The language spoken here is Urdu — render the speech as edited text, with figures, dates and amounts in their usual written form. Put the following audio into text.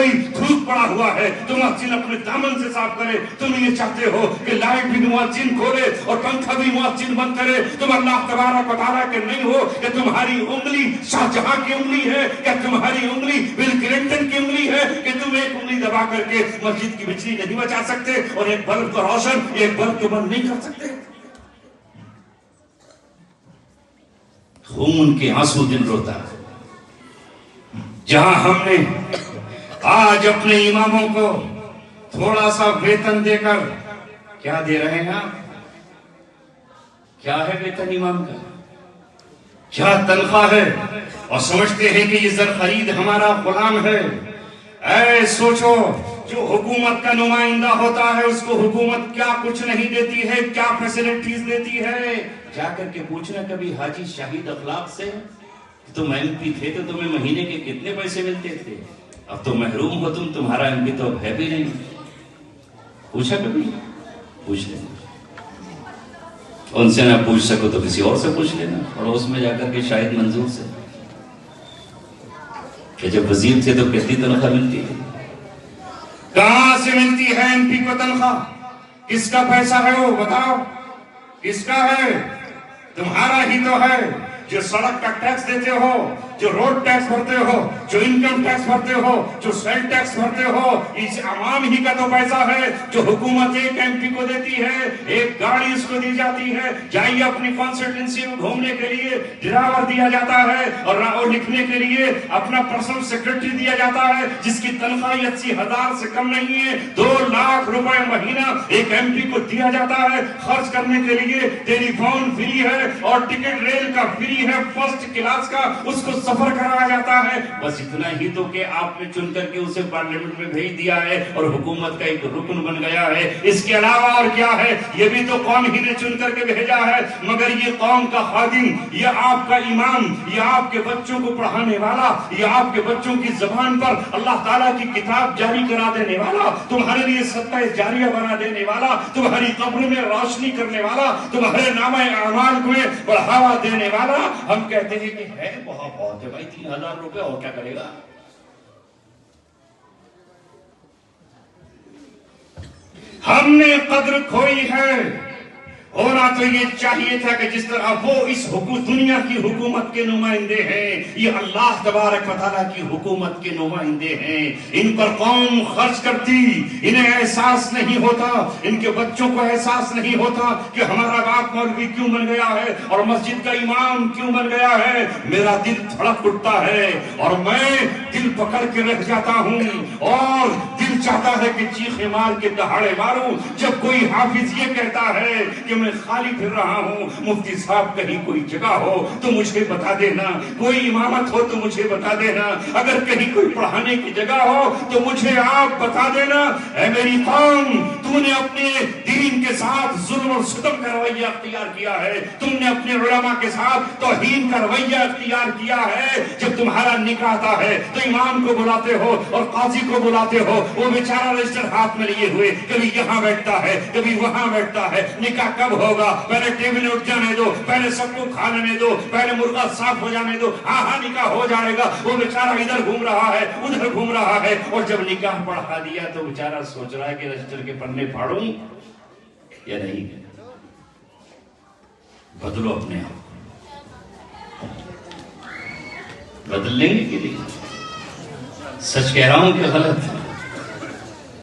کوئی تھوک پڑا ہوا ہے تو مؤذن اپنے دامن سے صاف کرے. تم یہ چاہتے ہو کہ لائٹ بھی مؤذن کھولے اور پنکھا بھی مؤذن بند کرے. تم اللہ تبارک و تعالیٰ کے نہیں ہو کہ تمہاری انگلی شاہ جہاں کی انگلی ہے یا تمہاری انگلی بل کلنٹن کی انگلی ہے کہ تم ایک انگلی دبا کر کے مسجد کی بجلی نہیں بچا سکتے اور ایک بلب کو روشن ایک بلب کو بند نہیں کر سکتے. خون کے آنسو دل روتا ہے. جہاں ہم نے آج اپنے اماموں کو تھوڑا سا ویتن دے کر کیا دے رہے ہیں آپ؟ کیا ہے ویتن امام کا؟ کیا تنخواہ ہے؟ اور سمجھتے ہیں کہ یہ زر خرید ہمارا غلام ہے. اے سوچو جو حکومت کا نمائندہ ہوتا ہے اس کو حکومت کیا کچھ نہیں دیتی ہے, کیا فیسلٹیز دیتی ہے. جا کر کے پوچھنا کبھی حاجی شاہد اخلاق سے, تم ایم پی تھے تو تمہیں مہینے کے کتنے پیسے ملتے تھے؟ اب تو محروم ہو تم, تمہارا ایم پی تو ہے بھی نہیں. پوچھا کبھی؟ پوچھ لینا. ان سے نہ پوچھ سکو تو کسی اور سے پوچھ لینا, پڑوس میں جا کر کے شاہد منظور سے کہ جب وزیر تھے تو کتنی تنخواہ ملتی تھی؟ کہاں سے ملتی ہے ایم پی کو تنخواہ؟ کس کا پیسہ ہے وہ بتاؤ؟ کس کا ہے؟ تمہارا ہی تو ہے. جو سڑک کا ٹیکس دیتے ہو, جو روڈ ٹیکس بھرتے ہو, جو انکم ٹیکس بھرتے ہو, جو سیل ٹیکس بھرتے ہو, اس عوام ہی کا تو پیسہ ہے. جو حکومت ایک ایم پی کو دیتی ہے, ایک گاڑی اس کو دی جاتی ہے, جائیے اپنی کانسٹیٹوئنسی میں گھومنے کے لیے ڈرائیور دیا جاتا ہے, اور لکھنے کے لیے اپنا پرسنل سیکرٹری دیا جاتا ہے جس کی تنخواہ 80,000 سے کم نہیں ہے. 2 لاکھ روپے مہینہ ایک ایم پی کو دیا جاتا ہے خرچ کرنے کے لیے. ٹیلی فون فری ہے اور ٹکٹ ریل کا فری ہے, فرسٹ کلاس کا, اس کو سفر کرایا جاتا ہے. بس اتنا ہی تو کہ آپ نے چن کر کے اسے پارلیمنٹ میں بھیج دیا ہے اور حکومت کا ایک رکن بن گیا ہے. اس کے علاوہ اور کیا ہے؟ یہ بھی تو قوم ہی نے چن کر کے بھیجا ہے. مگر یہ قوم کا خادم, یہ آپ کا امام, یہ آپ کے بچوں کو پڑھانے والا, یہ آپ کے بچوں کی زبان پر اللہ تعالیٰ کی کتاب جاری کرا دینے والا, تمہارے لیے صدقہ جاریہ بنا دینے والا, تمہاری قبر میں روشنی کرنے والا, تمہارے نامہ اعمال کو بڑھاوا دینے والا. ہم کہتے ہیں کہ ہے بہت ہے بھائی 3,000 روپے, اور کیا کرے گا؟ ہم نے قدر کھوئی ہے. ہونا تو یہ چاہیے تھا کہ جس طرح وہ اس دنیا کی حکومت کے نمائندے ہیں, یہ اللہ تبارک و تعالیٰ کی حکومت کے نمائندے ہیں. ان پر قوم خرچ کرتی, انہیں احساس نہیں ہوتا, ان کے بچوں کو احساس نہیں ہوتا کہ ہمارا باپ مولوی کیوں بن گیا ہے اور مسجد کا امام کیوں بن گیا ہے. میرا دل دھڑک اٹھتا ہے اور میں دل پکڑ کے رہ جاتا ہوں اور دل چاہتا ہے کہ چیخے مار کے دہاڑے ماروں جب کوئی حافظ یہ کہتا ہے کہ میں خالی پھر رہا ہوں. مفتی صاحب کہیں کوئی جگہ ہو تو مجھے بتا دینا, کوئی امامت ہو تو مجھے بتا دینا, اگر کہیں کوئی پڑھانے کی جگہ ہو تو مجھے آپ بتا دینا. اے میری قوم, تو نے اپنے دین کے ساتھ ظلم اور ستم کا رویہ اختیار کیا ہے, تم نے اپنے علماء کے ساتھ توہین کا رویہ اختیار کیا ہے. جب تمہارا نکاح آتا ہے تو امام کو بلاتے ہو اور قاضی کو بلاتے ہو, وہ بیچارہ رجسٹر ہاتھ میں لیے ہوئے کبھی یہاں بیٹھتا ہے کبھی وہاں بیٹھتا ہے. نکاح کب ہوگا؟ پہلے ٹیبل اٹھ جانے دو, پہلے سب کو کھا لینے دو, پہلے مرغا صاف ہو جانے دو, ہاں نکاح ہو جائے گا. وہ بیچارہ ادھر گھوم رہا ہے ادھر گھوم رہا ہے, اور جب نکاح پڑھا دیا تو بیچارہ سوچ رہا ہے کہ رجسٹر کے پڑھنے پھاڑوں یا نہیں. بدلو اپنے آپ, بدل لیں گے کہ نہیں؟ سچ کہہ رہا ہوں کہ غلط؟